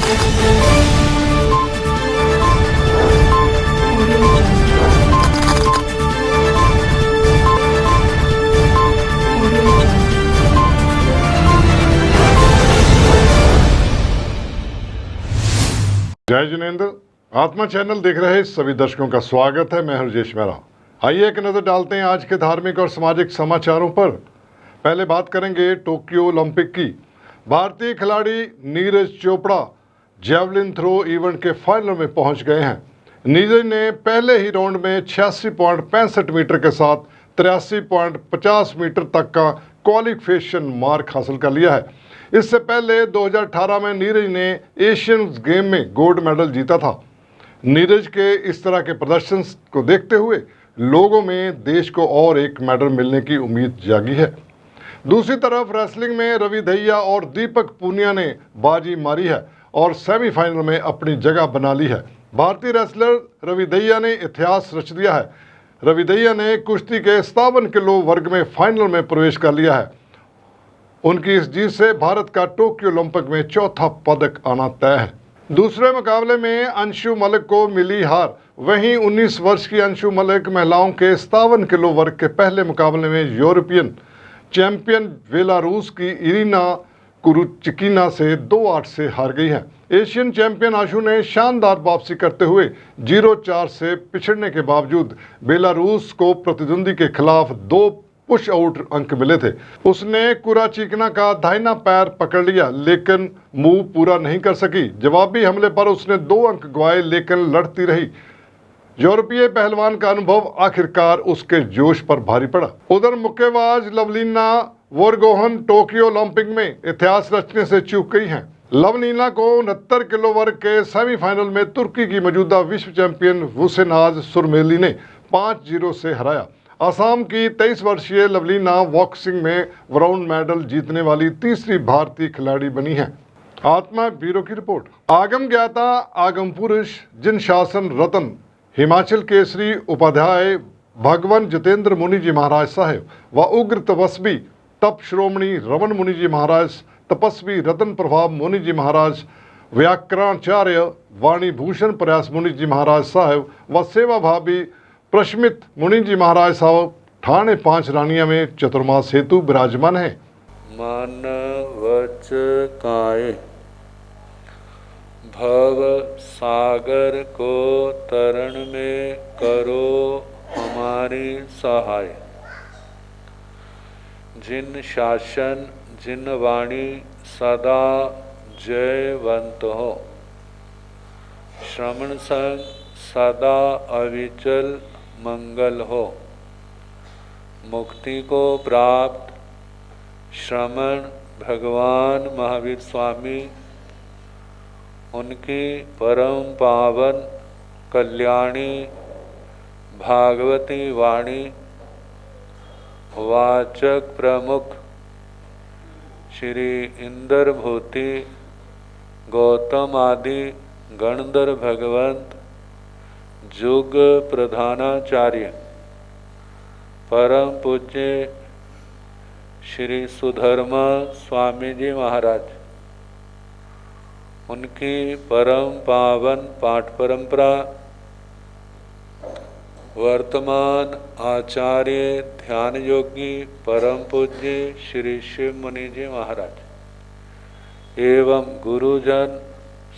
जय जिनेंद्र। आत्मा चैनल देख रहे सभी दर्शकों का स्वागत है। मैं हरजेश मेहरा। आइए एक नज़र डालते हैं आज के धार्मिक और सामाजिक समाचारों पर। पहले बात करेंगे टोक्यो ओलंपिक की। भारतीय खिलाड़ी Neeraj Chopra javelin throw event के फाइनल में पहुंच गए हैं। नीरज ने पहले ही राउंड में 86.65 मीटर के साथ 83.50 मीटर तक का क्वालिफिकेशन मार्क हासिल कर लिया है। इससे पहले 2018 में नीरज ने एशियन गेम में गोल्ड मेडल जीता था। नीरज के इस तरह के प्रदर्शन को देखते हुए लोगों में देश को और एक मेडल मिलने की उम्मीद जागी है। दूसरी तरफ रेसलिंग में रवि दहिया और दीपक पूनिया ने बाजी मारी है और सेमीफाइनल में अपनी जगह बना ली है। भारतीय रेसलर रवि दहिया ने इतिहास रच दिया है। रवि दहिया ने कुश्ती के 57 किलो वर्ग में फाइनल में प्रवेश कर लिया है। उनकी इस जीत से भारत का टोक्यो ओलंपिक में चौथा पदक आना तय है। दूसरे मुकाबले में अंशु मलिक को मिली हार। वहीं 19 वर्ष की अंशु मलिक महिलाओं के 57 किलो वर्ग के पहले मुकाबले में यूरोपियन चैंपियन बेलारूस की इरिना कुरुचिकिना से 2-8 से हार गई है। एशियन चैंपियन आशु ने शानदार वापसी करते हुए 0-4 से पिछड़ने के बावजूद बेलारूस को प्रतिद्वंदी के खिलाफ 2 पुश आउट अंक मिले थे। उसने कुराचिकना का दाहिना पैर पकड़ लिया लेकिन मूव पूरा नहीं कर सकी। जवाबी हमले पर उसने 2 अंक गंवाए लेकिन लड़ती रही। यूरोपीय पहलवान का अनुभव आखिरकार उसके जोश पर भारी पड़ा। उधर मुक्केबाज लवलीना वोरगोहन टोक्यो ओलंपिक में इतिहास रचने से चूक गई हैं। लवलीना को 69 किलो वर्ग के सेमीफाइनल में तुर्की की मौजूदा विश्व चैंपियन वुसेनाज सुरमेली ने 5-0 से हराया। असम की 23 वर्षीय लवलीना बॉक्सिंग में ब्राउन मेडल जीतने वाली तीसरी भारतीय खिलाड़ी बनी है। आत्मा ब्यूरो की रिपोर्ट। आगम ज्ञाता आगम पुरुष जिन शासन रतन हिमाचल केसरी उपाध्याय भगवान जितेंद्र मुनि जी महाराज साहेब व उग्र तपस्वी तप श्रोमणी रमन मुनि जी महाराज, तपस्वी रतन प्रभाव मुनि जी महाराज, व्याकरणाचार्य वाणी भूषण प्रयास मुनि जी महाराज साहेब व सेवा भावी प्रशमित मुनि जी महाराज साहब ठाणे 5 रानिया में चतुर्मास हेतु विराजमान है। मन वच काए भव सागर को तरण में करो हमारी सहाय। जिन शासन जिन वाणी सदा जयवंत हो। श्रवण संग सदा अविचल मंगल हो। मुक्ति को प्राप्त श्रमण भगवान महावीर स्वामी उनकी परम पावन कल्याणी भागवती वाणी वाचक प्रमुख श्री इंद्रभूति गौतम आदि गणधर भगवंत जुग प्रधानाचार्य परम पूज्य श्री सुधर्मा स्वामी जी महाराज उनकी परम पावन पाठ परंपरा वर्तमान आचार्य ध्यान योगी परम पूज्य श्री शिव मुनि जी महाराज एवं गुरुजन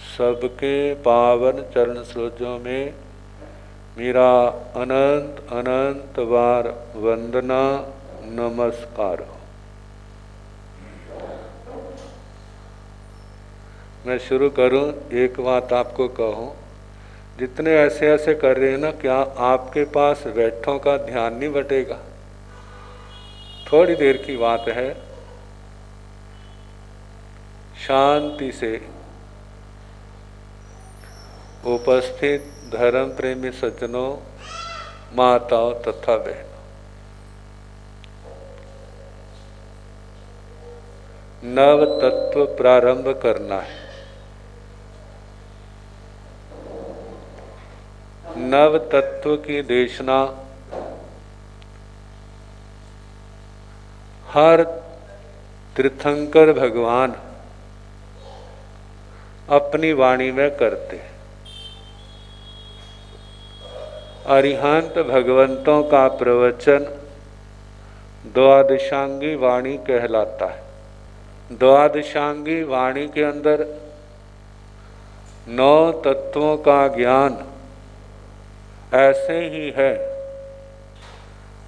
सबके पावन चरण सरोजों में मेरा अनंत अनंत बार वंदना नमस्कार। मैं शुरू करूं, एक बात आपको कहूं, जितने ऐसे ऐसे कर रहे हैं ना, क्या आपके पास बैठों का ध्यान नहीं बटेगा? थोड़ी देर की बात है, शांति से उपस्थित धर्म प्रेमी सज्जनों, माताओं तथा बहनों, नव तत्व प्रारंभ करना है। नव तत्व की देशना हर तीर्थंकर भगवान अपनी वाणी में करते हैं। अरिहंत भगवंतों का प्रवचन द्वादशांगी वाणी कहलाता है। द्वादशांगी वाणी के अंदर 9 तत्वों का ज्ञान ऐसे ही है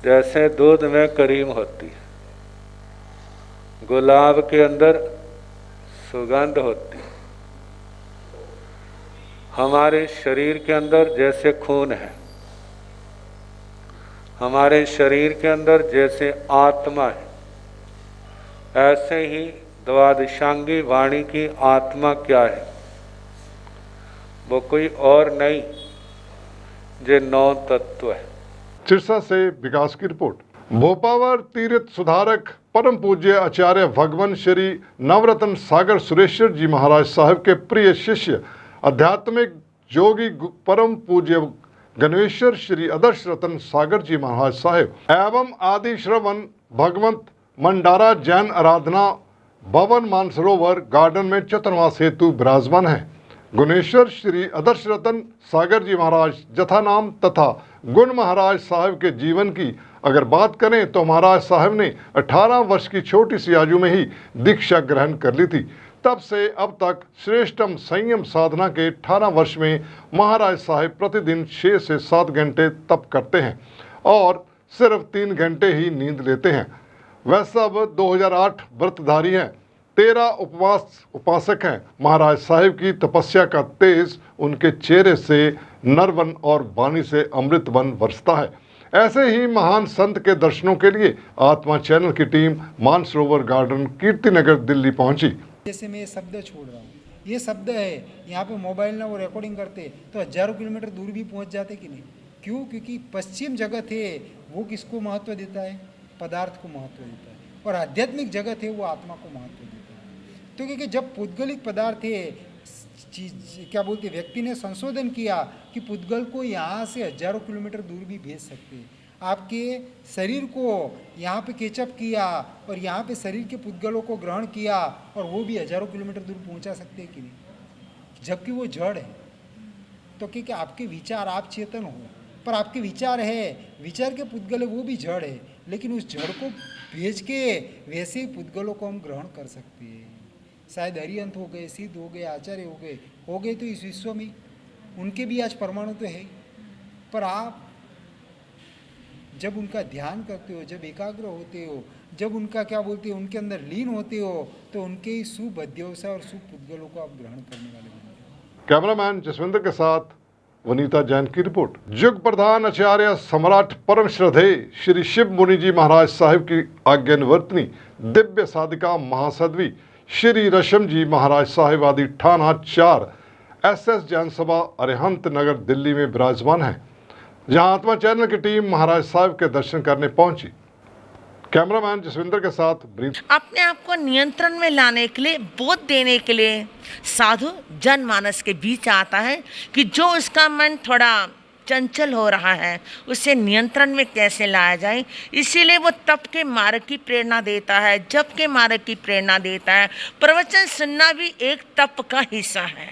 जैसे दूध में करीम होती है, गुलाब के अंदर सुगंध होती है, हमारे शरीर के अंदर जैसे खून है, हमारे शरीर के अंदर जैसे आत्मा है, ऐसे ही द्वादशांगी वाणी की आत्मा क्या है? वो कोई और नहीं, जो 9 तत्व है। सिरसा से विकास की रिपोर्ट। भोपावर तीर्थ सुधारक परम पूज्य आचार्य भगवान श्री नवरत्न सागर सुरेश्वर जी महाराज साहब के प्रिय शिष्य आध्यात्मिक जोगी परम पूज्य गणेश्वर श्री आदर्श रतन सागर जी महाराज साहब एवं आदि श्रवण भगवंत मंडारा जैन आराधना भवन मानसरोवर गार्डन में चतुर्मास हेतु विराजमान है। गुणेश्वर श्री आदर्श रतन सागर जी महाराज जथा नाम तथा गुण महाराज साहब के जीवन की अगर बात करें तो महाराज साहब ने 18 वर्ष की छोटी सी आयु में ही दीक्षा ग्रहण कर ली थी। तब से अब तक श्रेष्ठम संयम साधना के 18 वर्ष में महाराज साहब प्रतिदिन 6 से 7 घंटे तप करते हैं और सिर्फ 3 घंटे ही नींद लेते हैं। वह सब 2008 व्रतधारी हैं, 13 उपासक हैं। महाराज साहिब की तपस्या का तेज उनके चेहरे से नरवन और वाणी से अमृतवन बरसता है। ऐसे ही महान संत के दर्शनों के लिए आत्मा चैनल की टीम मानसरोवर गार्डन कीर्तिनगर दिल्ली पहुंची। जैसे मैं ये शब्द छोड़ रहा हूँ, ये शब्द है, यहाँ पे मोबाइल ना वो रिकॉर्डिंग करते तो हजारों किलोमीटर दूर भी पहुँच जाते कि नहीं? क्यों? क्योंकि पश्चिम जगत है वो किसको महत्व देता है? पदार्थ को महत्व देता है, और आध्यात्मिक जगत है वो आत्मा को महत्व देता है। तो क्योंकि जब पुद्गलिक पदार्थ है, क्या बोलते, व्यक्ति ने संशोधन किया कि पुद्गल को यहाँ से हजारों किलोमीटर दूर भी भेज सकते हैं। आपके शरीर को यहाँ पे केचप किया और यहाँ पे शरीर के पुद्गलों को ग्रहण किया और वो भी हजारों किलोमीटर दूर पहुँचा सकते हैं कि नहीं? जबकि वो जड़ है। तो क्योंकि आपके विचार, आप चेतन हो पर आपके विचार है, विचार के पुद्गल है वो भी जड़ है, लेकिन उस जड़ को भेज के वैसे ही पुद्गलों को हम ग्रहण कर सकते हैं। शायद हरिहंत हो गए, सिद्ध हो गए, आचार्य हो गए तो इस विश्व में उनके भी आज परमाणु तो है, पर आप जब उनका ध्यान करते हो, जब एकाग्र होते हो, जब उनका क्या बोलते हो उनके अंदर लीन होते हो, तो उनके ही शुभ अध्यवसाय और शुभ पुद्गलों को आप ग्रहण करने वाले बनते हो। कैमरामैन जसविंदर के साथ वनीता जैन की रिपोर्ट। युग प्रधान आचार्य सम्राट परम श्रद्धेय श्री शिव मुनि जी महाराज साहिब की आज्ञानुवर्तनी दिव्य साधिका महासाध्वी श्री रशम जी महाराज साहिब आदि ठाना 4 SS जैन सभा अरिहंत नगर दिल्ली में विराजमान है, जहां आत्मा चैनल की टीम महाराज साहिब के दर्शन करने पहुंची। कैमरामैन जसविंदर के साथ अपने आप को नियंत्रण में लाने के लिए, बोध देने के लिए साधु जनमानस के बीच आता है कि जो उसका मन थोड़ा चंचल हो रहा है उसे नियंत्रण में कैसे लाया जाए। इसीलिए वो तप के मार्ग की प्रेरणा देता है, जप के मार्ग की प्रेरणा देता है। प्रवचन सुनना भी एक तप का हिस्सा है।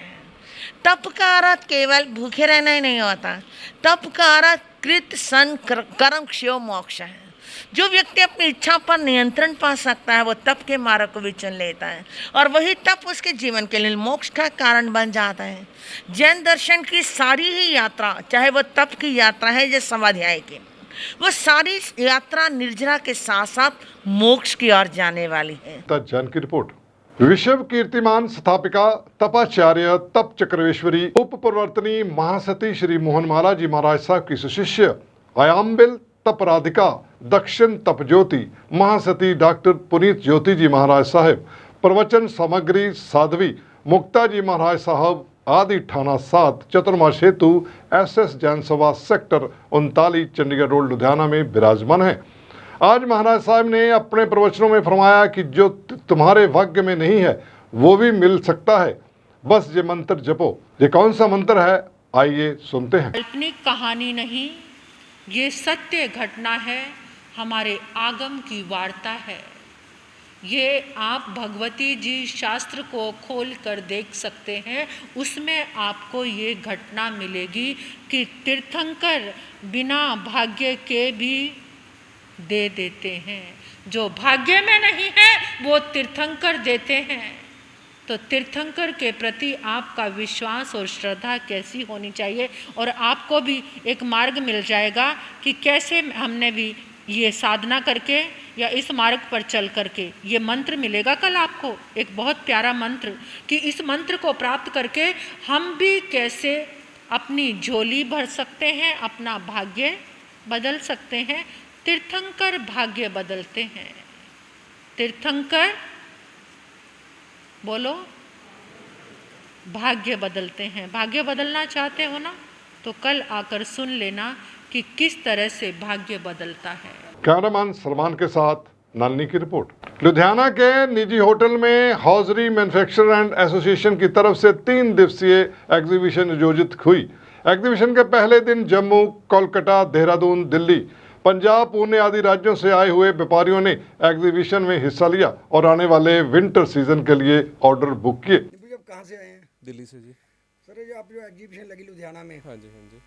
तप का अर्थ केवल भूखे रहना ही नहीं होता, तप का अर्थ कृत सन कर्म क्षयो मोक्ष है। जो व्यक्ति अपनी इच्छा पर नियंत्रण पा सकता है वो तप के मार्ग को भी चुन लेता है और वही तप उसके जीवन के लिए मोक्ष का कारण बन जाता है। जैन दर्शन की सारी ही यात्रा, चाहे वो तप की यात्रा है या समाध्याय की, वो सारी यात्रा निर्जरा के साथ साथ मोक्ष की ओर जाने वाली है। जैन की रिपोर्ट। विश्व कीर्तिमान स्थापिका तपाचार्य तप चक्रवेश्वरी उप प्रवर्तनी महासती श्री मोहनमाला जी महाराज साहब की सुशिष्य आयाम्बिल तप राधिका दक्षिण तप ज्योति महासती डॉक्टर पुनीत ज्योति जी महाराज साहब प्रवचन सामग्री साध्वी मुक्ता जी महाराज साहब आदि ठाना 7 चतुर्मास हेतु SS जैन सभा सेक्टर 39 चंडीगढ़ रोड लुधियाना में विराजमान है। आज महाराज साहब ने अपने प्रवचनों में फरमाया कि जो तुम्हारे भाग्य में नहीं है वो भी मिल सकता है, बस ये मंत्र जपो। ये कौन सा मंत्र है, आइए सुनते हैं। काल्पनिक कहानी नहीं, ये सत्य घटना है, हमारे आगम की वार्ता है। ये आप भगवती जी शास्त्र को खोल कर देख सकते हैं, उसमें आपको ये घटना मिलेगी कि तीर्थंकर बिना भाग्य के भी दे देते हैं। जो भाग्य में नहीं है वो तीर्थंकर देते हैं। तो तीर्थंकर के प्रति आपका विश्वास और श्रद्धा कैसी होनी चाहिए, और आपको भी एक मार्ग मिल जाएगा कि कैसे हमने भी ये साधना करके या इस मार्ग पर चल करके, ये मंत्र मिलेगा कल आपको, एक बहुत प्यारा मंत्र, कि इस मंत्र को प्राप्त करके हम भी कैसे अपनी झोली भर सकते हैं, अपना भाग्य बदल सकते हैं। तीर्थंकर भाग्य बदलते हैं। तीर्थंकर बोलो, भाग्य बदलते हैं। भाग्य बदलना चाहते हो ना, तो कल आकर सुन लेना कि किस तरह से भाग्य बदलता है। कैमरामैन सलमान के साथ नलनी की रिपोर्ट। लुधियाना के निजी होटल में हॉजरी मैन्युफैक्चरर एंड एसोसिएशन की तरफ से 3 दिवसीय एग्जीबिशन आयोजित हुई। एग्जीबिशन के पहले दिन जम्मू, कोलकाता, देहरादून, दिल्ली, पंजाब, पुणे आदि राज्यों से आए हुए व्यापारियों ने एग्जीबिशन में हिस्सा लिया और आने वाले विंटर सीजन के लिए ऑर्डर बुक किए। आप कहाँ से आए हैं? दिल्ली से जी। सर, ये आप जो एग्जीबिशन लगी लुधियाना में, हाँ जी, हाँ जी।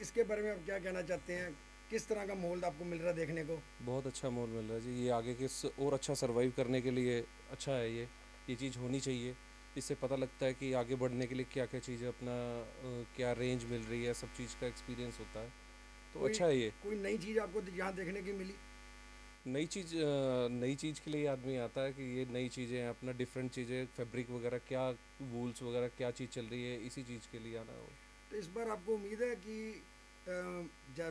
इसके बारे में आप क्या कहना चाहते हैं? किस तरह का माहौल आपको मिल रहा है देखने को? बहुत अच्छा माहौल मिल रहा है जी। ये आगे के और अच्छा सरवाइव करने के लिए अच्छा है। ये चीज़ होनी चाहिए। इससे पता लगता है कि आगे बढ़ने के लिए क्या क्या चीज़ें अपना क्या रेंज मिल रही है, सब चीज़ का एक्सपीरियंस होता है, तो अच्छा है ये। कोई नई चीज़ आपको यहाँ देखने की मिली? नई चीज़ के लिए आदमी आता है कि ये नई चीज़ें हैं, अपना डिफरेंट चीज़ें, फैब्रिक वगैरह, क्या वूल्स वगैरह क्या चीज़ चल रही है, इसी चीज़ के लिए आना हो। तो इस बार आपको उम्मीद है कि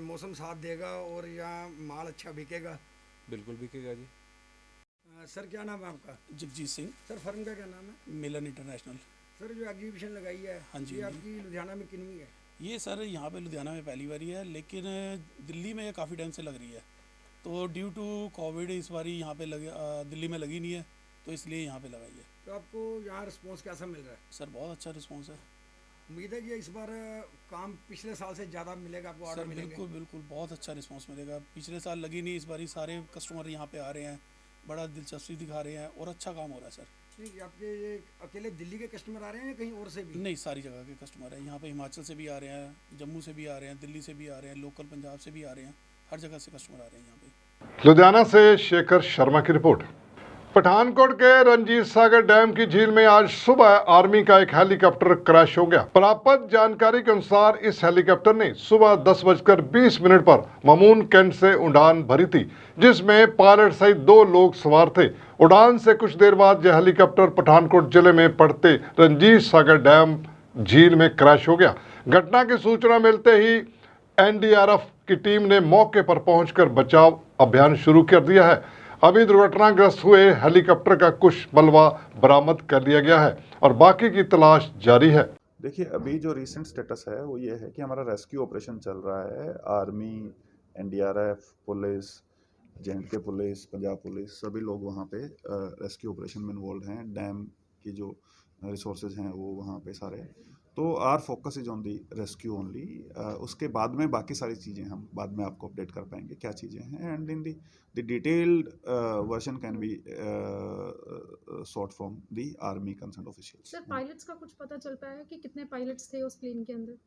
मौसम साथ देगा और यहाँ माल अच्छा बिकेगा? बिल्कुल बिकेगा जी। सर, क्या नाम है आपका? जगजीत सिंह, सर, फर्म का क्या नाम है? मिलन इंटरनेशनल। सर, जो एग्जीबिशन लगाई है, हाँ जी, ये हाँ जी। आपकी लुधियाना में किनवी है? ये सर यहाँ पे लुधियाना में पहली बारी है, लेकिन दिल्ली में ये काफ़ी टाइम से लग रही है। तो ड्यू टू कोविड इस बारी यहाँ पे दिल्ली में लगी नहीं है, तो इसलिए यहाँ पे लगाई है। तो आपको यहाँ रिस्पॉन्स कैसा मिल रहा है? सर बहुत अच्छा रिस्पॉन्स है। उम्मीद है कि इस बार काम पिछले साल से ज़्यादा मिलेगा, आपको ऑर्डर सर मिलेंगे? बिल्कुल बिल्कुल बहुत अच्छा रिस्पॉन्स मिलेगा। पिछले साल लगी नहीं, इस बारी सारे कस्टमर यहाँ पे आ रहे हैं, बड़ा दिलचस्पी दिखा रहे हैं और अच्छा काम हो रहा है सर। ठीक है। आपके ये अकेले दिल्ली के कस्टमर आ रहे हैं या कहीं और से भी? नहीं, सारी जगह के कस्टमर हैं यहाँ पे। हिमाचल से भी आ रहे हैं, जम्मू से भी आ रहे हैं, दिल्ली से भी आ रहे हैं, लोकल पंजाब से भी आ रहे हैं, हर जगह से कस्टमर आ रहे हैं यहाँ पे। लुधियाना से शेखर शर्मा की रिपोर्ट। पठानकोट के रंजीत सागर डैम की झील में आज सुबह आर्मी का एक हेलीकॉप्टर क्रैश हो गया। प्राप्त जानकारी के अनुसार इस हेलीकॉप्टर ने सुबह 10:20 पर ममून कैंट से उड़ान भरी थी, जिसमें पायलट सहित 2 लोग सवार थे। उड़ान से कुछ देर बाद यह हेलीकॉप्टर पठानकोट जिले में पड़ते रंजीत सागर डैम झील में क्रैश हो गया। घटना की सूचना मिलते ही एनडीआरएफ की टीम ने मौके पर पहुंचकर बचाव अभियान शुरू कर दिया है। अभी दुर्घटनाग्रस्त हुए हेलीकॉप्टर का कुछ मलबा बरामद कर लिया गया है और बाकी की तलाश जारी है। देखिए, अभी जो रिसेंट स्टेटस है वो ये है कि हमारा रेस्क्यू ऑपरेशन चल रहा है। Army, NDRF, police, J and K police, Punjab police, सभी लोग वहाँ पे रेस्क्यू ऑपरेशन में इन्वॉल्व हैं। डैम की जो रिसोर्सेज हैं वो वहाँ पे सारे, तो our focus is on the rescue only. उसके बाद में बाकी सारी चीज़ें हम बाद में आपको अपडेट कर पाएंगे क्या चीज़ें हैं, and in the detailed version can be sort from the army concern officials. Sir, pilots का कुछ पता चल पाया है कि कितने पायलट्स थे उस प्लेन के अंदर?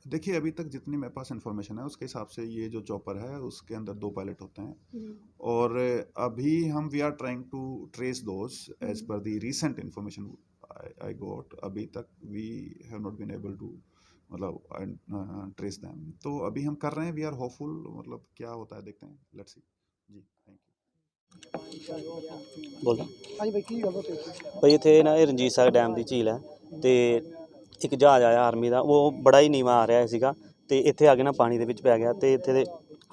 देखिए, अभी तक जितनी मेरे पास इन्फॉर्मेशन है उसके हिसाब से ये जो चॉपर है उसके अंदर 2 पायलट होते हैं, और अभी हम we are trying to trace those as per the recent information I got। अभी तक we have not been able to मतलब ट्रेस दैम। तो अभी हम कर रहे हैं, वी आर होपफुल, मतलब क्या होता है देखते हैं, let's see ji. Thank you. बोल भाई इत्थे ना रंजीत सागर डैम की झील है, तो एक जहाज़ आया आर्मी का, वो बड़ा ही नीवा आ रहा सीगा, तो इत्थे आके ना पानी दे विच पै गया। तो इत्थे दे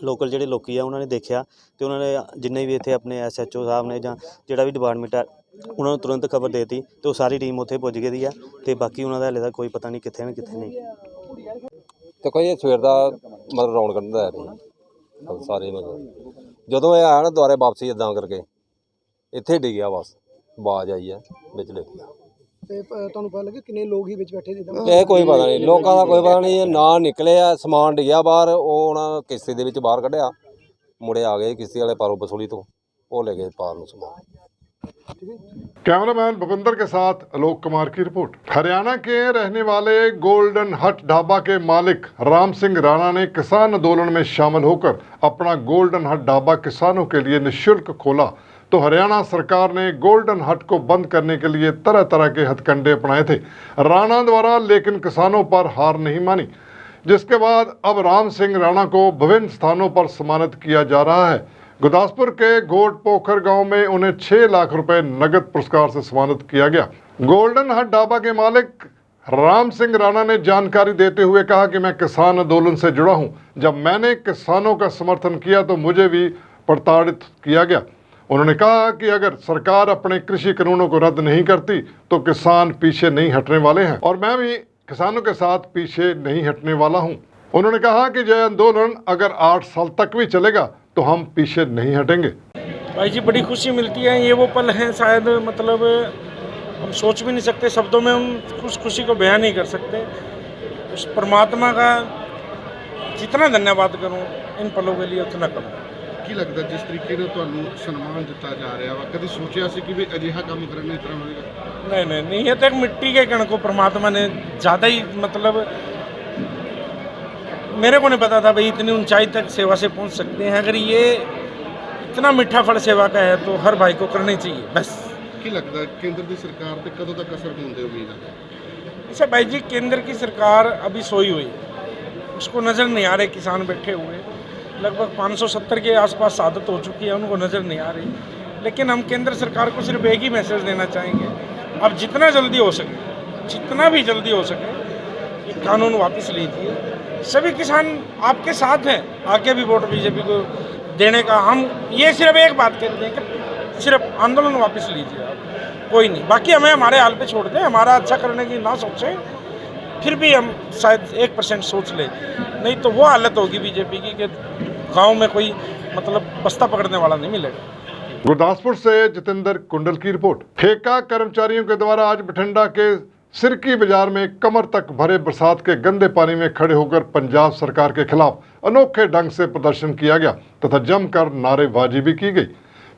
लोकल ਜਿਹੜੇ ਲੋਕੀ ਆ ਉਹਨਾਂ ਨੇ ਦੇਖਿਆ, ਤੇ ਉਹਨਾਂ ਨੇ ਜਿੰਨੇ ਵੀ ਇੱਥੇ ਆਪਣੇ SHO ਸਾਹਿਬ ਨੇ ਜਾਂ ਜਿਹੜਾ ਵੀ ਡਿਪਾਰਟਮੈਂਟ ਹੈ ਉਹਨਾਂ ਨੂੰ ਤੁਰੰਤ ਖਬਰ ਦੇ ਦਿੱਤੀ, ਤੇ ਉਹ ਸਾਰੀ ਟੀਮ ਉੱਥੇ ਪੁੱਜ ਗਈ ਆ, ਤੇ ਬਾਕੀ ਉਹਨਾਂ ਦਾ ਹਲੇ ਤੱਕ ਕੋਈ ਪਤਾ ਨਹੀਂ ਕਿੱਥੇ ਨੇ ਕਿੱਥੇ ਨਹੀਂ। ਤੇ ਕੋਈ ਸਵੇਰ ਦਾ ਮਤਲਬ ਰੌਣ ਕੱਢਦਾ ਹੈ ਰਹੀ ਸਾਰੇ, ਮਤਲਬ ਜਦੋਂ ਇਹ ਆਇਆ ਨਾ ਦੁਆਰੇ ਵਾਪਸੀ ਇਦਾਂ ਕਰਕੇ ਇੱਥੇ ਡਿੱਗਿਆ, ਬਸ ਆਵਾਜ਼ ਆਈ ਹੈ ਵਿੱਚ ਡਿੱਗ ਗਿਆ। ਤੇ ਤੁਹਾਨੂੰ ਪਤਾ ਲੱਗੇ ਕਿੰਨੇ ਲੋਕ ਹੀ ਵਿੱਚ ਬੈਠੇ ਸੀ? ਇਹ ਕੋਈ ਪਤਾ ਨਹੀਂ, ਲੋਕਾਂ ਦਾ ਕੋਈ ਪਤਾ ਨਹੀਂ, ਨਾ ਨਿਕਲੇ ਆ, ਸਮਾਨ ਡਿੱਗਿਆ ਬਾਹਰ, ਉਹ ਉਹਨਾਂ ਕਿਸ਼ਤੀ ਦੇ ਵਿੱਚ ਬਾਹਰ ਕੱਢਿਆ, ਮੁੜੇ ਆ ਗਏ ਕਿਸ਼ਤੀ ਵਾਲੇ ਪਾਰੋਂ ਬਸੋਲੀ ਤੋਂ, ਉਹ ਲੈ ਗਏ ਪਾਰ ਨੂੰ ਸਮਾਨ। कैमरामैन भूपिंदर के साथ आलोक कुमार की रिपोर्ट। हरियाणा के रहने वाले गोल्डन हट ढाबा के मालिक राम सिंह राणा ने किसान आंदोलन में शामिल होकर अपना गोल्डन हट ढाबा किसानों के लिए निःशुल्क खोला, तो हरियाणा सरकार ने गोल्डन हट को बंद करने के लिए तरह तरह के हथकंडे अपनाए थे राणा द्वारा, लेकिन किसानों पर हार नहीं मानी, जिसके बाद अब राम सिंह राणा को विभिन्न स्थानों पर सम्मानित किया जा रहा है। गुरदासपुर के घोट पोखर गांव में उन्हें 6 लाख रुपए नगद पुरस्कार से सम्मानित किया गया। गोल्डन हट ढाबा के मालिक राम सिंह राणा ने जानकारी देते हुए कहा कि मैं किसान आंदोलन से जुड़ा हूं। जब मैंने किसानों का समर्थन किया तो मुझे भी प्रताड़ित किया गया। उन्होंने कहा कि अगर सरकार अपने कृषि कानूनों को रद्द नहीं करती तो किसान पीछे नहीं हटने वाले हैं और मैं भी किसानों के साथ पीछे नहीं हटने वाला हूं। उन्होंने कहा कि यह आंदोलन अगर 8 साल तक भी चलेगा तो हम पीछे नहीं हटेंगे। भाई जी बड़ी खुशी मिलती है, ये वो पल हैं शायद मतलब हम सोच भी नहीं सकते, शब्दों में हम उस खुशी को बयान नहीं कर सकते। उस परमात्मा का जितना धन्यवाद करूं इन पलों के लिए उतना कम। ਕੀ ਲੱਗਦਾ ਜਿਸ ਤਰੀਕੇ ਨਾਲ ਤੁਹਾਨੂੰ ਸਨਮਾਨ ਦਿੱਤਾ ਜਾ ਰਿਹਾ ਵਾ, ਕਦੀ ਸੋਚਿਆ ਸੀ ਕਿ ਵੀ ਅਜਿਹਾ ਕੰਮ ਕਰਨ ਇਸ ਤਰ੍ਹਾਂ ਹੋਵੇਗਾ? नहीं, ये तो एक मिट्टी के कण को परमात्मा ने ज़्यादा ही मतलब मेरे को नहीं पता था भाई इतनी ऊंचाई तक सेवा से पहुंच सकते हैं। अगर ये इतना मीठा फल सेवा का है तो हर भाई को करनी चाहिए बस। ਕੀ ਲੱਗਦਾ ਕੇਂਦਰ ਦੀ ਸਰਕਾਰ ਤੇ ਕਦੋਂ ਤੱਕ ਅਸਰ ਹੋਣ ਦੀ ਉਮੀਦ ਹੈ? अच्छा भाई जी केंद्र की सरकार अभी सोई हुई है, उसको नज़र नहीं आ रहे किसान बैठे हुए, लगभग 570 के आसपास शहादत हो चुकी है, उनको नज़र नहीं आ रही। लेकिन हम केंद्र सरकार को सिर्फ एक ही मैसेज देना चाहेंगे, अब जितना जल्दी हो सके, जितना भी जल्दी हो सके ये कानून वापस लीजिए। सभी किसान आपके साथ हैं, आगे भी वोट बीजेपी को देने का हम ये सिर्फ एक बात कहते हैं कि सिर्फ आंदोलन वापस लीजिए आप, कोई नहीं, बाकी हमें हमारे हाल पे छोड़ दें, हमारा अच्छा करने की ना सोचें, फिर भी हम शायद 1% सोच लें, नहीं तो वो हालत होगी बीजेपी की कि गांव में कोई मतलब बस्ता पकड़ने वाला नहीं मिलेगा। गुरदासपुर से जितेंद्र कुंडल की रिपोर्ट। ठेका कर्मचारियों के द्वारा आज बठिंडा के सिरकी बाजार में कमर तक भरे बरसात के गंदे पानी में खड़े होकर पंजाब सरकार के खिलाफ अनोखे ढंग से प्रदर्शन किया गया तथा जमकर नारेबाजी भी की गई।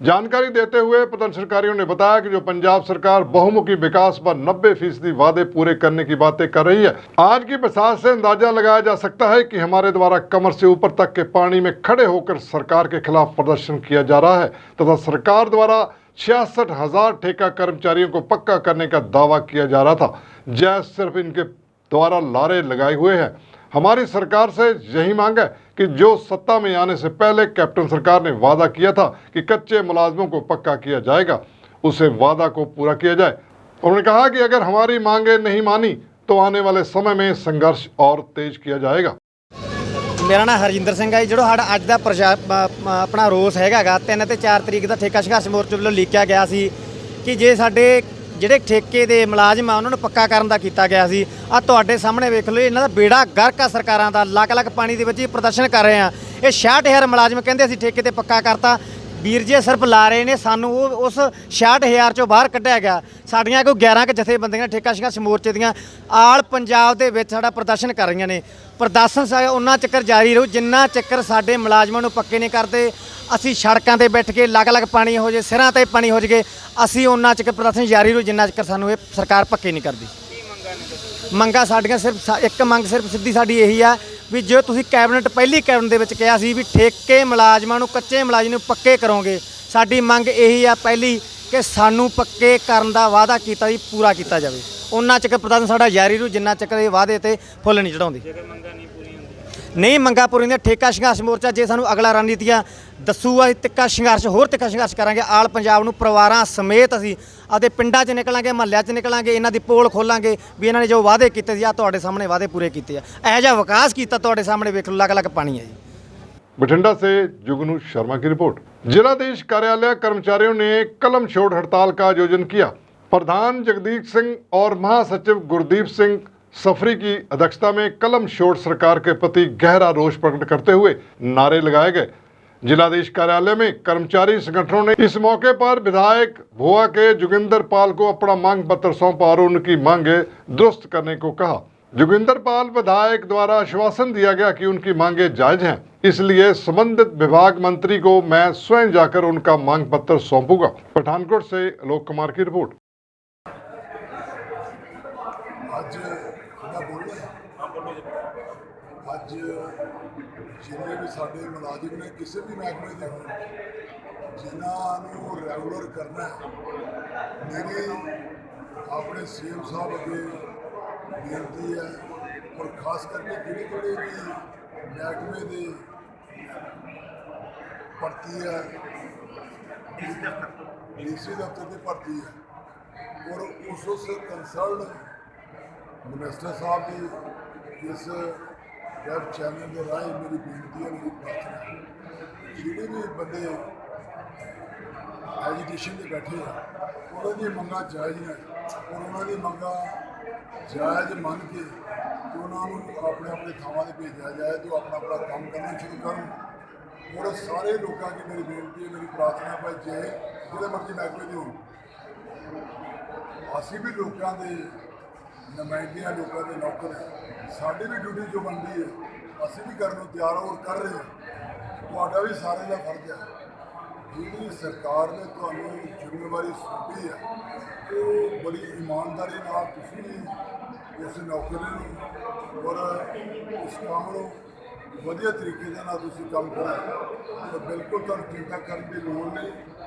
जानकारी देते हुए प्रदर्शनकारियों ने बताया कि जो पंजाब सरकार बहुमुखी विकास पर 90% वादे पूरे करने की बातें कर रही है, आज की बरसात से अंदाजा लगाया जा सकता है कि हमारे द्वारा कमर से ऊपर तक के पानी में खड़े होकर सरकार के खिलाफ प्रदर्शन किया जा रहा है तथा सरकार द्वारा 66,000 ठेका कर्मचारियों को पक्का करने का दावा किया जा रहा था। जय सिर्फ इनके द्वारा लारे लगाए हुए हैं। हमारी सरकार से यही मांग है कि जो सत्ता में आने से पहले कैप्टन सरकार ने वादा किया था कि कच्चे मुलाजमों को पक्का किया जाएगा, उसे वादा को पूरा किया जाए। उन्होंने कहा कि अगर हमारी मांगे नहीं मानी तो आने वाले समय में संघर्ष और तेज किया जाएगा। मेरा नाम हरजिंदर सिंह है। जो साडा अज का अपना रोस हैगा 3 ते 4 तरीक का ठेका संघर्ष मोर्चे ਵੱਲੋਂ लिखिया गया सी कि जे साडे ਜਿਹੜੇ ਠੇਕੇ ਦੇ ਮੁਲਾਜ਼ਮ ਆ ਉਹਨਾਂ ਨੂੰ ਪੱਕਾ ਕਰਨ ਦਾ ਕੀਤਾ ਗਿਆ ਸੀ। ਆ ਤੁਹਾਡੇ ਸਾਹਮਣੇ ਵੇਖ ਲਓ ਇਹਨਾਂ ਦਾ ਬੇੜਾ ਗਰਕ ਆ ਸਰਕਾਰਾਂ ਦਾ, ਲੱਖ ਪਾਣੀ ਦੇ ਵਿੱਚ ਹੀ ਪ੍ਰਦਰਸ਼ਨ ਕਰ ਰਹੇ ਆ। ਇਹ 66,000 ਮੁਲਾਜ਼ਮ ਕਹਿੰਦੇ ਅਸੀਂ ਠੇਕੇ ਤੇ ਪੱਕਾ ਕਰਤਾ, ਵੀਰ ਜੀ ਸਿਰਫ ਲਾ ਰਹੇ ਨੇ, ਸਾਨੂੰ ਉਸ 66,000 ਚੋਂ ਬਾਹਰ ਕੱਢਿਆ ਗਿਆ। ਸਾਡੀਆਂ ਕੋਈ 11 ਕੁ ਜਥੇਬੰਦੀਆਂ ਠੇਕਾ ਸੰਘਰਸ਼ ਮੋਰਚੇ ਦੀਆਂ ਆਲ ਪੰਜਾਬ ਦੇ ਵਿੱਚ ਸਾਡਾ ਪ੍ਰਦਰਸ਼ਨ ਕਰ ਰਹੀਆਂ ਨੇ। ਪ੍ਰਦਰਸ਼ਨ ਉਹਨਾਂ ਚੱਕਰ ਜਾਰੀ ਰਹੂ ਜਿੰਨਾ ਚੱਕਰ ਸਾਡੇ ਮੁਲਾਜ਼ਮਾਂ ਨੂੰ ਪੱਕੇ ਨਹੀਂ ਕਰਦੇ। ਅਸੀਂ ਸੜਕਾਂ ਤੇ ਬੈਠ ਕੇ ਲੱਗ ਪਾਣੀ ਹੋ ਜੇ, ਸਿਰਾਂ ਤੇ ਪਾਣੀ ਹੋ ਜਗੇ, ਅਸੀਂ ਉਹਨਾਂ ਚੱਕਰ ਪ੍ਰਦਰਸ਼ਨ ਜਾਰੀ ਰਹੂ ਜਿੰਨਾ ਚੱਕਰ ਸਾਨੂੰ ਇਹ ਸਰਕਾਰ ਪੱਕੇ ਨਹੀਂ ਕਰਦੀ। ਮੰਗਾਂ ਸਾਡੀਆਂ ਸਿਰਫ ਇੱਕ ਮੰਗ ਸਿਰਫ ਸਿੱਧੀ ਸਾਡੀ ਇਹੀ ਆ ਵੀ ਜੇ ਤੁਸੀਂ ਕੈਬਨਿਟ ਪਹਿਲੀ ਕੈਬਨਿਟ ਦੇ ਵਿੱਚ ਕਿਹਾ ਸੀ ਵੀ ਠੇਕੇ ਮੁਲਾਜ਼ਮਾਂ ਨੂੰ ਕੱਚੇ ਮੁਲਾਜ਼ਮ ਨੂੰ ਪੱਕੇ ਕਰੋਗੇ, ਸਾਡੀ ਮੰਗ ਇਹੀ ਆ ਪਹਿਲੀ ਕਿ ਸਾਨੂੰ ਪੱਕੇ ਕਰਨ ਦਾ ਵਾਅਦਾ ਕੀਤਾ ਜੀ ਪੂਰਾ ਕੀਤਾ ਜਾਵੇ। ਉਹਨਾਂ ਚੱਕਰ ਪ੍ਰਦਰਸ਼ਨ ਸਾਡਾ ਜਾਰੀ ਰਹੂ ਜਿੰਨਾ ਚੱਕਰ ਇਹ ਵਾਅਦੇ ਤੇ ਫੁੱਲ ਨਹੀਂ ਚੜਾਉਂਦੇ। ਨਹੀਂ ਮੰਗਾਂ ਪੂਰੀਆਂ ਠੇਕਾ ਸੰਘਰਸ਼ ਮੋਰਚਾ ਜੇ ਸਾਨੂੰ ਅਗਲਾ ਰਣਨੀਤੀਆਂ ਦੱਸੂਗਾ ਅਸੀਂ ਤਿੱਖਾ ਸੰਘਰਸ਼ ਹੋਰ ਤਿੱਖਾ ਸੰਘਰਸ਼ ਕਰਾਂਗੇ। ਆਲ ਪੰਜਾਬ ਨੂੰ ਪਰਿਵਾਰਾਂ ਸਮੇਤ ਅਸੀਂ ਆਪਦੇ ਪਿੰਡਾਂ 'ਚ ਨਿਕਲਾਂਗੇ, ਮਹੱਲਿਆਂ 'ਚ ਨਿਕਲਾਂਗੇ, ਇਹਨਾਂ ਦੀ ਪੋਲ ਖੋਲਾਂਗੇ ਵੀ ਇਹਨਾਂ ਨੇ ਜੋ ਵਾਅਦੇ ਕੀਤੇ ਸੀ ਆ ਤੁਹਾਡੇ ਸਾਹਮਣੇ ਵਾਅਦੇ ਪੂਰੇ ਕੀਤੇ ਆ। ਇਹੋ ਜਿਹਾ ਵਿਕਾਸ ਕੀਤਾ ਤੁਹਾਡੇ ਸਾਹਮਣੇ ਵੇਖ ਲਓ ਲੱਗ ਪਾਣੀ ਹੈ जी। बठिंडा से जुगनू शर्मा की रिपोर्ट। जिलाधीश कार्यालय कर्मचारियों ने कलम छोड़ हड़ताल का आयोजन किया। प्रधान जगदीप सिंह और महासचिव गुरदीप सिंह सफरी की अध्यक्षता में कलम छोड़ सरकार के प्रति गहरा रोष प्रकट करते हुए नारे लगाए गए। जिलाधीश कार्यालय में कर्मचारी संगठनों ने इस मौके पर विधायक भोआ के जोगिंदर पाल को अपना मांग पत्र सौंपा और उनकी मांगे दुरुस्त करने को कहा। जोगिंदर पाल विधायक द्वारा आश्वासन दिया गया कि उनकी मांगे जायज हैं, इसलिए संबंधित विभाग मंत्री को मैं स्वयं जाकर उनका मांग पत्र सौंपूंगा। पठानकोट से आलोक कुमार की रिपोर्ट। ਅੱਜ ਜਿੰਨੇ ਵੀ ਸਾਡੇ ਮੁਲਾਜ਼ਮ ਨੇ ਕਿਸੇ ਵੀ ਮਹਿਕਮੇ ਦੇ ਹੋਣ, ਜਿਨ੍ਹਾਂ ਨੂੰ ਰੈਗੂਲਰ ਕਰਨਾ ਮੇਰੀ ਆਪਣੇ ਸੀਐਮ ਸਾਹਿਬ ਅੱਗੇ ਬੇਨਤੀ ਹੈ, ਔਰ ਖਾਸ ਕਰਕੇ ਜਿਹੜੇ ਵੀ ਮਹਿਕਮੇ ਦੇ ਭਰਤੀ ਹੈ, ਡੀਸੀ ਦਫ਼ਤਰ ਦੀ ਭਰਤੀ ਹੈ, ਔਰ ਉਸ ਕੰਸਰਨ ਮਿਨਿਸਟਰ ਸਾਹਿਬ ਦੀ ਇਸ ਵੈਬ ਚੈਨਲ ਦੇ ਰਾਹੀਂ ਮੇਰੀ ਬੇਨਤੀ ਹੈ, ਮੇਰੀ ਪ੍ਰਾਰਥਨਾ, ਜਿਹੜੇ ਵੀ ਬੰਦੇ ਐਜੀਟੇਸ਼ਨ ਦੇ ਬੈਠੇ ਆ ਉਹਨਾਂ ਦੀਆਂ ਮੰਗਾਂ ਜਾਇਜ਼ ਨੇ, ਔਰ ਉਹਨਾਂ ਦੀ ਮੰਗਾਂ ਜਾਇਜ਼ ਮੰਨ ਕੇ ਤੇ ਉਹਨਾਂ ਨੂੰ ਆਪਣੇ ਆਪਣੇ ਥਾਵਾਂ 'ਤੇ ਭੇਜਿਆ ਜਾਏ ਤੇ ਉਹ ਆਪਣਾ ਆਪਣਾ ਕੰਮ ਕਰਨਾ ਸ਼ੁਰੂ ਕਰਨ। ਔਰ ਸਾਰੇ ਲੋਕਾਂ ਦੀ ਮੇਰੀ ਬੇਨਤੀ ਹੈ, ਮੇਰੀ ਪ੍ਰਾਰਥਨਾ ਹੈ, ਜੇ ਜਿਹਦੇ ਮਰਜ਼ੀ ਮਹਿਕਮੇ ਦੇ ਹੋਣ, ਅਸੀਂ ਵੀ ਲੋਕਾਂ ਦੇ ਨੁਮਾਇੰਦੇ, ਲੋਕਾਂ ਦੇ ਨੌਕਰ ਹੈ, ਸਾਡੀ ਵੀ ਡਿਊਟੀ ਜੋ ਬਣਦੀ ਹੈ ਅਸੀਂ ਵੀ ਕਰਨ ਨੂੰ ਤਿਆਰ ਹਾਂ ਔਰ ਕਰ ਰਹੇ ਹਾਂ। ਤੁਹਾਡਾ ਵੀ ਸਾਰੇ ਦਾ ਫਰਜ਼ ਹੈ, ਜਿਹੜੀ ਸਰਕਾਰ ਨੇ ਤੁਹਾਨੂੰ ਜ਼ਿੰਮੇਵਾਰੀ ਸੌਂਪੀ ਹੈ ਉਹ ਬੜੀ ਇਮਾਨਦਾਰੀ ਨਾਲ ਤੁਸੀਂ ਉਸ ਨੌਕਰੀ ਨੂੰ ਔਰ ਉਸ ਕੰਮ ਨੂੰ ਵਧੀਆ ਤਰੀਕੇ ਦੇ ਨਾਲ ਤੁਸੀਂ ਕੰਮ ਕਰੋ ਤਾਂ ਬਿਲਕੁਲ ਤੁਹਾਨੂੰ ਚਿੰਤਾ ਕਰਨ ਦੀ ਲੋੜ ਨਹੀਂ।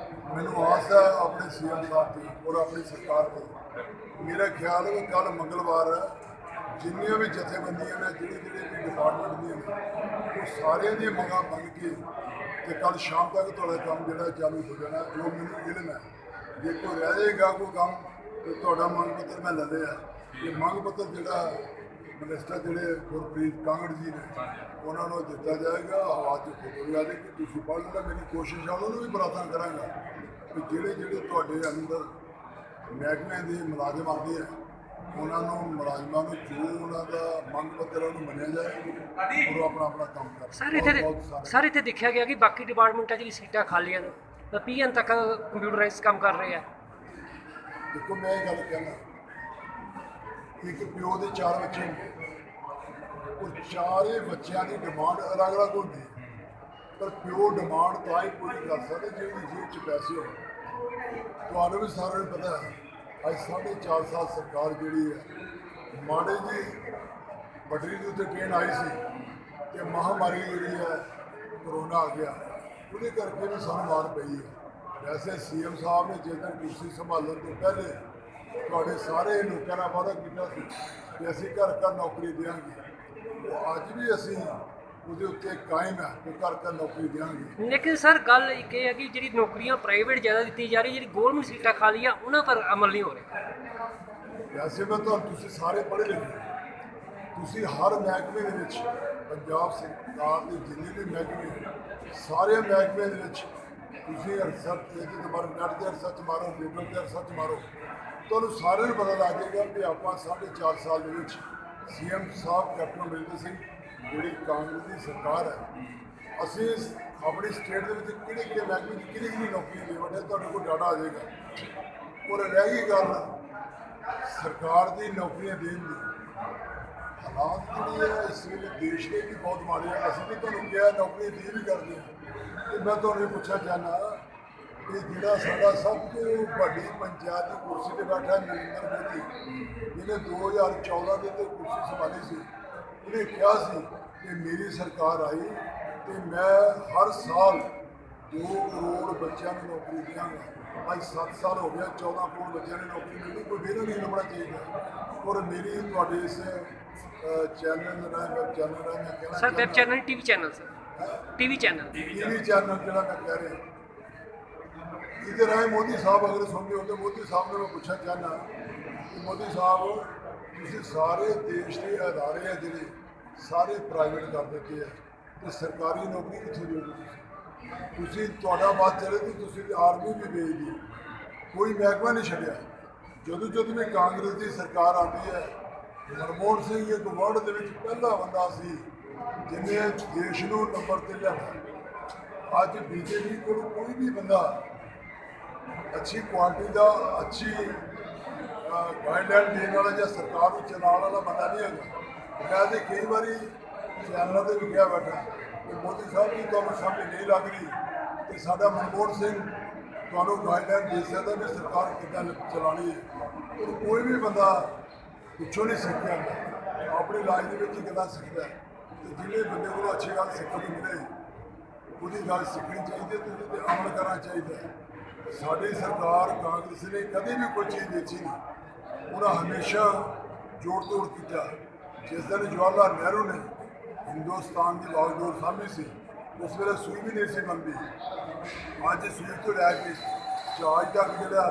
ਮੈਨੂੰ ਆਸ ਹੈ ਆਪਣੇ ਸੀਐਮ ਸਾਹਿਬ ਦੀ ਔਰ ਆਪਣੀ ਸਰਕਾਰ ਦੀ। ਮੇਰਾ ਖਿਆਲ ਹੈ ਕੱਲ੍ਹ ਮੰਗਲਵਾਰ ਜਿੰਨੀਆਂ ਵੀ ਜਥੇਬੰਦੀਆਂ ਨੇ ਜਿਹੜੇ ਵੀ ਡਿਪਾਰਟਮੈਂਟ ਦੀਆਂ ਨੇ ਉਹ ਸਾਰਿਆਂ ਦੀਆਂ ਮੰਗਾਂ ਮੰਨ ਕੇ ਤੇ ਕੱਲ੍ਹ ਸ਼ਾਮ ਤੱਕ ਤੁਹਾਡਾ ਕੰਮ ਜਿਹੜਾ ਚਾਲੂ ਹੋ ਜਾਣਾ, ਜੋ ਮੈਨੂੰ ਇਲਮ ਹੈ। ਜੇ ਕੋਈ ਰਹਿ ਜਾਏਗਾ ਕੋਈ ਕੰਮ ਤੇ ਤੁਹਾਡਾ ਮੰਗ ਪੱਤਰ ਮੈਂ ਲੈ ਲਿਆ। ਇਹ ਮੰਗ ਪੱਤਰ ਜਿਹੜਾ ਮਿਨਿਸਟਰ ਜਿਹੜੇ ਗੁਰਪ੍ਰੀਤ ਕਾਂਗੜ ਜੀ ਨੇ ਉਹਨਾਂ ਨੂੰ ਦਿੱਤਾ ਜਾਏਗਾ। ਆਵਾਜ਼ 'ਚ ਫੋਟੋ ਵੀ ਆ ਜਾਏਗੀ, ਤੁਸੀਂ ਪੜ੍ਹ ਲੈਣਾ। ਮੇਰੀ ਕੋਸ਼ਿਸ਼ ਆ ਉਹਨਾਂ ਨੂੰ ਵੀ ਪ੍ਰਾਰਥਨਾ ਕਰਾਂਗਾ ਕਿ ਜਿਹੜੇ ਤੁਹਾਡੇ ਅੰਦਰ ਮਹਿਕਮੇ ਦੇ ਮੁਲਾਜ਼ਮ ਆਉਂਦੇ ਆ ਉਹਨਾਂ ਨੂੰ ਮੁਲਾਜ਼ਮਾਂ ਨੂੰ ਜੋ ਉਹਨਾਂ ਦਾ ਮੰਗ ਪੱਤਰ ਉਹਨੂੰ ਮੰਨਿਆ ਜਾਏ ਔਰ ਆਪਣਾ ਆਪਣਾ ਕੰਮ ਕਰਨ। ਸਰ ਇੱਥੇ ਦੇਖਿਆ ਗਿਆ ਕਿ ਬਾਕੀ ਡਿਪਾਰਟਮੈਂਟਾਂ 'ਚ ਵੀ ਸੀਟਾਂ ਖਾਲੀਆਂ ਨੇ ਤਾਂ ਪੀਐਨ ਤੱਕ ਕੰਪਿਊਟਰਾਈਜ਼ ਕੰਮ ਕਰ ਰਹੇ ਆ। ਦੇਖੋ ਮੈਂ ਇਹ ਗੱਲ ਕਹਿਣਾ, ਇੱਕ ਪਿਓ ਦੇ 4 ਬੱਚੇ ਨੇ ਔਰ ਚਾਰੇ ਬੱਚਿਆਂ ਦੀ ਡਿਮਾਂਡ ਅਲੱਗ ਅਲੱਗ ਹੁੰਦੀ ਹੈ, ਪਰ ਪਿਓ ਡਿਮਾਂਡ ਤਾਂ ਹੀ ਪੂਰੀ ਕਰ ਸਕਦੇ ਜਿਹੜੀ ਜੇਬ 'ਚ ਪੈਸੇ ਹੋਣ। ਤੁਹਾਨੂੰ ਵੀ ਸਾਰਿਆਂ ਨੂੰ ਪਤਾ ਹੈ ਅੱਜ 4.5 ਸਾਲ ਸਰਕਾਰ ਜਿਹੜੀ ਹੈ ਮਾੜੇ ਜੀ ਪਟੜੀ ਦੇ ਉੱਤੇ ਟ੍ਰੇਨ ਆਈ ਸੀ ਤੇ ਮਹਾਮਾਰੀ ਜਿਹੜੀ ਹੈ ਕਰੋਨਾ ਆ ਗਿਆ, ਉਹਦੇ ਕਰਕੇ ਵੀ ਸਾਨੂੰ ਮਾਰ ਪਈ ਹੈ। ਵੈਸੇ ਸੀਐਮ ਸਾਹਿਬ ਨੇ ਜੇਕਰ ਕੁਰਸੀ ਸੰਭਾਲਣ ਤੋਂ ਪਹਿਲੇ ਤੁਹਾਡੇ ਸਾਰੇ ਲੋਕਾਂ ਨਾਲ ਵਾਅਦਾ ਕੀਤਾ ਸੀ ਕਿ ਅਸੀਂ ਘਰ ਘਰ ਨੌਕਰੀ ਦੇਵਾਂਗੇ, ਉਹ ਅੱਜ ਵੀ ਅਸੀਂ ਉਹਦੇ ਉੱਤੇ ਕਾਇਮ ਹੈ ਕਿ ਘਰ ਘਰ ਨੌਕਰੀ ਦੇਵਾਂਗੇ। ਲੇਕਿਨ ਸਰ ਗੱਲ ਇੱਕ ਇਹ ਹੈ ਕਿ ਜਿਹੜੀ ਨੌਕਰੀਆਂ ਪ੍ਰਾਈਵੇਟ ਜ਼ਿਆਦਾ ਦਿੱਤੀ ਜਾ ਰਹੀ, ਜਿਹੜੀ ਗੌਰਮੈਂਟ ਸੀਟਾਂ ਖਾਲੀਆਂ ਉਹਨਾਂ ਪਰ ਅਮਲ ਨਹੀਂ ਹੋ ਰਿਹਾ। ਵੈਸੇ ਮੈਂ ਤੁਸੀਂ ਸਾਰੇ ਪੜ੍ਹੇ ਲਿਖੇ, ਤੁਸੀਂ ਹਰ ਮਹਿਕਮੇ ਦੇ ਵਿੱਚ ਪੰਜਾਬ ਸਰਕਾਰ ਦੇ ਜਿੰਨੇ ਵੀ ਮਹਿਕਮੇ ਸਾਰੇ ਮਹਿਕਮੇ ਦੇ ਵਿੱਚ ਤੁਸੀਂ ਰਿਸਰਚ ਨੈਟ ਤੇ ਰਿਸਰਚ ਮਾਰੋ, ਗੂਗਲ ਤੇ ਰਿਸਰਚ ਮਾਰੋ, ਤੁਹਾਨੂੰ ਸਾਰਿਆਂ ਨੂੰ ਪਤਾ ਲੱਗ ਜਾਏਗਾ ਕਿ ਆਪਾਂ 4.5 ਸਾਲ ਦੇ ਵਿੱਚ ਸੀਐਮ ਸਾਹਿਬ ਕੈਪਟਨ ਅਮਰਿੰਦਰ ਸਿੰਘ ਜਿਹੜੀ ਕਾਂਗਰਸ ਦੀ ਸਰਕਾਰ ਹੈ, ਅਸੀਂ ਆਪਣੀ ਸਟੇਟ ਦੇ ਵਿੱਚ ਕਿਹੜੇ ਮਹਿਕਮੇ ਦੀ ਕਿਹੜੀ ਨੌਕਰੀ ਦੇ ਵੱਡੇ ਤੁਹਾਡੇ ਕੋਲ ਡਾਟਾ ਆ ਜਾਏਗਾ। ਔਰ ਰਹਿ ਗਈ ਗੱਲ ਸਰਕਾਰ ਦੀ ਨੌਕਰੀਆਂ ਦੇਣ ਦੀ, ਹਾਲਾਤ ਜਿਹੜੀ ਹੈ ਇਸ ਵੇਲੇ ਦੇਸ਼ ਦੇ ਵੀ ਬਹੁਤ ਮਾੜੇ ਆ। ਅਸੀਂ ਵੀ ਤੁਹਾਨੂੰ ਕਿਹਾ ਨੌਕਰੀ ਦੇ ਵੀ ਕਰਦੇ ਹਾਂ ਤੇ ਮੈਂ ਤੁਹਾਨੂੰ ਇਹ ਪੁੱਛਣਾ ਚਾਹੁੰਦਾ ਕਿ ਜਿਹੜਾ ਸਾਡਾ ਸਭ ਤੋਂ ਵੱਡੀ ਪੰਚਾਇਤ ਦੀ ਕੁਰਸੀ 'ਤੇ ਬੈਠਾ ਨਰਿੰਦਰ ਮੋਦੀ, ਜਿਹਨੇ 2014 ਦੇ ਤੇ ਕੁਰਸੀ ਸੰਭਾਲੀ ਸੀ, ਉਹਨੇ ਕਿਹਾ ਸੀ ਕਿ ਮੇਰੀ ਸਰਕਾਰ ਆਈ ਤੇ ਮੈਂ ਹਰ ਸਾਲ 2 ਕਰੋੜ ਬੱਚਿਆਂ ਨੂੰ ਨੌਕਰੀ ਦਿਆਂਗਾ। ਅੱਜ 7 ਸਾਲ ਹੋ ਗਿਆ, 14 ਕਰੋੜ ਬੱਚਿਆਂ ਨੂੰ ਨੌਕਰੀ ਮਿਲਣੀ, ਕੋਈ ਵਿਹਲਾ ਨਹੀਂ ਲੱਭਣਾ ਚਾਹੀਦਾ। ਔਰ ਮੇਰੀ ਤੁਹਾਡੇ ਇਸ ਚੈਨਲ ਰਾਹੀਂ ਵੈਬ ਚੈਨਲ ਰਾਹੀਂ ਮੈਂ ਕਹਿਣਾ sir, web channel TV channel sir, TV channel ਜਿਹੜਾ ਮੈਂ ਕਹਿ ਰਿਹਾ, ਇਹਦੇ ਰਾਹੀਂ ਮੋਦੀ ਸਾਹਿਬ ਅਗਰ ਸੁਣਦੇ ਹੋ ਤਾਂ ਮੋਦੀ ਸਾਹਿਬ ਨੂੰ ਮੈਂ ਪੁੱਛਣਾ ਚਾਹੁੰਦਾ ਕਿ ਮੋਦੀ ਸਾਹਿਬ ਤੁਸੀਂ ਸਾਰੇ ਦੇਸ਼ ਦੇ ਅਦਾਰੇ ਆ ਜਿਹੜੇ ਸਾਰੇ ਪ੍ਰਾਈਵੇਟ ਕਰ ਦਿੱਤੇ ਆ ਤੇ ਸਰਕਾਰੀ ਨੌਕਰੀ ਕਿੱਥੇ ਦਿਓਗੇ ਤੁਸੀਂ? ਤੁਹਾਡਾ ਬਾਤ ਚੱਲੇ ਤਾਂ ਤੁਸੀਂ ਆਰਮੀ ਵੀ ਵੇਚ ਦਿਓ, ਕੋਈ ਮਹਿਕਮਾ ਨਹੀਂ ਛੱਡਿਆ। ਜਦੋਂ ਵੀ ਕਾਂਗਰਸ ਦੀ ਸਰਕਾਰ ਆਉਂਦੀ ਹੈ, ਮਨਮੋਹਨ ਸਿੰਘ ਇੱਕ ਵਰਲਡ ਦੇ ਵਿੱਚ ਪਹਿਲਾ ਬੰਦਾ ਸੀ ਜਿਹਨੇ ਦੇਸ਼ ਨੂੰ ਨੰਬਰ 'ਤੇ ਲਿਆਂਦਾ। ਅੱਜ ਬੀਜੇਪੀ ਕੋਲ ਕੋਈ ਵੀ ਬੰਦਾ ਅੱਛੀ ਕੁਆਲਿਟੀ ਦਾ, ਅੱਛੀ गाइडलाइन देने वाला या सरकार को चलाने वाला बंदा नहीं है। मैं तो कई बार चैनलों पर भी कहा बैठा कि मोदी साहब की तो समझ नहीं लग रही कि साडा मनमोहन सिंह तो गाइडलाइन दे सकता भी सरकार कितना चलानी है। और कोई भी बंदा पिछों नहीं सीखता अपनी लाइफ में कितना सीखता है। तो जिन्हें बंदे को अच्छी गल सीखने मिले ਉਹਦੀ ਗੱਲ ਸਿੱਖਣੀ ਚਾਹੀਦੀ ਤੇ ਉਹਦੇ 'ਤੇ ਅਮਲ ਕਰਨਾ ਚਾਹੀਦਾ ਹੈ। ਸਾਡੀ ਸਰਕਾਰ ਕਾਂਗਰਸ ਨੇ ਕਦੇ ਵੀ ਕੋਈ ਚੀਜ਼ ਵੇਚੀ ਨਹੀਂ। ਉਹਨਾਂ ਹਮੇਸ਼ਾ ਜੋੜ ਤੋੜ ਕੀਤਾ। ਜਿਸ ਦਿਨ ਜਵਾਹਰ ਲਾਲ ਨਹਿਰੂ ਨੇ ਹਿੰਦੁਸਤਾਨ ਦੀ ਬਾਗਡੋਰ ਸਾਂਭੀ ਸੀ ਉਸ ਵੇਲੇ ਸੂਈ ਵੀ ਨਹੀਂ ਸੀ ਬਣਦੀ। ਅੱਜ ਸੂਈ ਤੋਂ ਲੈ ਕੇ ਜਹਾਜ਼ ਤੱਕ ਜਿਹੜਾ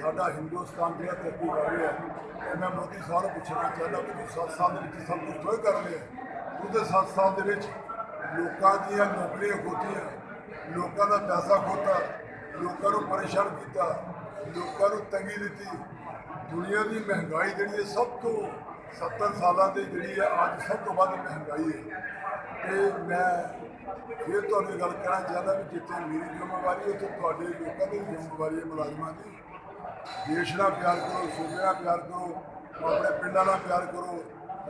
ਸਾਡਾ ਹਿੰਦੁਸਤਾਨ ਜਿਹੜਾ ਤਰੱਕੀ ਕਰ ਰਿਹਾ ਹੈ। ਮੈਂ ਮੋਦੀ ਸਾਹਿਬ ਨੂੰ ਪੁੱਛਣਾ ਚਾਹੁੰਦਾ ਕਿ 7 ਸਾਲ ਦੇ ਵਿੱਚ ਸਭ ਕੁਝ ਥੋੜ੍ਹਾ ਕਰ ਰਿਹਾ। ਉਹਦੇ 7 ਸਾਲ ਦੇ ਵਿੱਚ ਲੋਕਾਂ ਦੀਆਂ ਨੌਕਰੀਆਂ ਖੋਤੀਆਂ, ਲੋਕਾਂ ਦਾ ਪੈਸਾ ਖੋਤਾ, ਲੋਕਾਂ ਨੂੰ ਪਰੇਸ਼ਾਨ ਕੀਤਾ, ਲੋਕਾਂ ਨੂੰ ਤੰਗੀ ਦਿੱਤੀ। ਦੁਨੀਆ ਦੀ ਮਹਿੰਗਾਈ ਜਿਹੜੀ ਹੈ ਸਭ ਤੋਂ 70 ਸਾਲਾਂ ਦੀ ਜਿਹੜੀ ਹੈ ਅੱਜ ਸਭ ਤੋਂ ਵੱਧ ਮਹਿੰਗਾਈ ਹੈ। ਤੇ ਮੈਂ ਫਿਰ ਤੁਹਾਨੂੰ ਗੱਲ ਕਹਿਣਾ ਚਾਹੁੰਦਾ ਵੀ ਜਿੱਥੇ ਮੇਰੀ ਜ਼ਿੰਮੇਵਾਰੀ ਉੱਥੇ ਤੁਹਾਡੇ ਲੋਕਾਂ ਦੀ ਜ਼ਿੰਮੇਵਾਰੀ ਹੈ ਮੁਲਾਜ਼ਮਾਂ ਦੀ। ਦੇਸ਼ ਨਾਲ ਪਿਆਰ ਕਰੋ, ਸੂਬੇ ਨਾਲ ਪਿਆਰ ਕਰੋ, ਆਪਣੇ ਪਿੰਡਾਂ ਨਾਲ ਪਿਆਰ ਕਰੋ,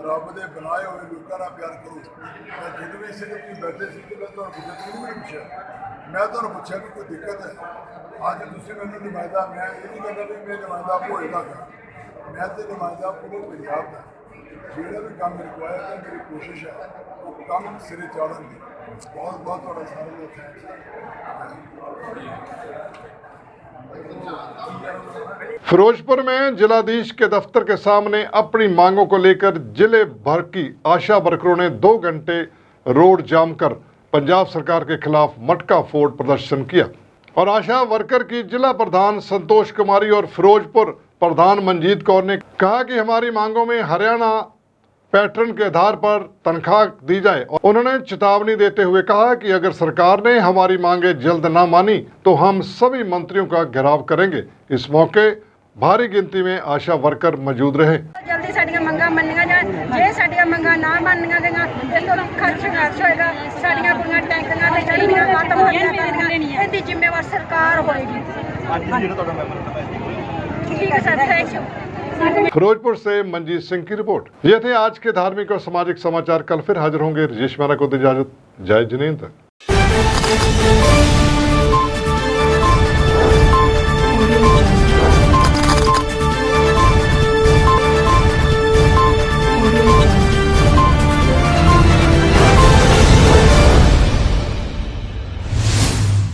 ਰੱਬ ਦੇ ਬਣਾਏ ਹੋਏ ਲੋਕਾਂ ਨਾਲ ਪਿਆਰ ਕਰੋ। ਮੈਂ ਜਦੋਂ ਵੀ ਇਸੇ ਤੁਸੀਂ ਬੈਠੇ ਸੀ ਤੇ ਮੈਂ ਤੁਹਾਨੂੰ ਪੁੱਛਿਆ ਮੈਂ ਤੁਹਾਨੂੰ ਪੁੱਛਿਆ ਕਿ ਕੋਈ ਦਿੱਕਤ ਹੈ। ਅੱਜ ਤੁਸੀਂ ਮੈਨੂੰ ਨੁਮਾਇੰਦਾ, ਮੈਂ ਇਹ ਨਹੀਂ ਕਹਿੰਦਾ ਵੀ ਮੈਂ ਨੁਮਾਇੰਦਾ ਭੋਜਦਾ ਗਾ, ਮੈਂ ਤੇ ਨੁਮਾਇੰਦਾ ਪੂਰੇ ਪੰਜਾਬ ਦਾ। ਜਿਹੜਾ ਵੀ ਕੰਮ ਰਿਕਵਾਇਰ ਹੈ ਮੇਰੀ ਕੋਸ਼ਿਸ਼ ਹੈ ਉਹ ਕੰਮ ਸਿਰੇ ਚਾੜਨ ਦੀ। ਬਹੁਤ ਬਹੁਤ ਤੁਹਾਡਾ ਸਾਰਿਆਂ ਦਾ ਥੈਂਕਸ। फिरोजपुर में जिलाधीश के दफ्तर के सामने अपनी मांगों को लेकर जिले भर की आशा वर्करों ने 2 घंटे रोड जाम कर पंजाब सरकार के खिलाफ मटका फोड़ प्रदर्शन किया। और आशा वर्कर की जिला प्रधान संतोष कुमारी और फिरोजपुर प्रधान मंजीत कौर ने कहा कि हमारी मांगों में हरियाणा पैटर्न के आधार पर तनख्वाह दी जाए। और उन्होंने चेतावनी देते हुए कहा कि अगर सरकार ने हमारी मांगे जल्द न मानी तो हम सभी मंत्रियों का घेराव करेंगे। इस मौके भारी गिनती में आशा वर्कर मौजूद रहे। जल्दी साडियां मंगां मन्नियां जाण, जे साडियां मंगां ना मन्नियां गईयां इस तो संघर्ष होएगा। साडियां कुड़ियां टैंकियां ते चढ़ियां खत्म होईयां पैणीआं, इहदी जिम्मेवार सरकार होएगी। ठीक है सर, थैंक यू। फिरोजपुर से मंजीत सिंह की रिपोर्ट। ये थे आज के धार्मिक और सामाजिक समाचार। कल फिर हाजिर होंगे। राजेश मेहरा को दो इजाजत। जय जिनेंद्र।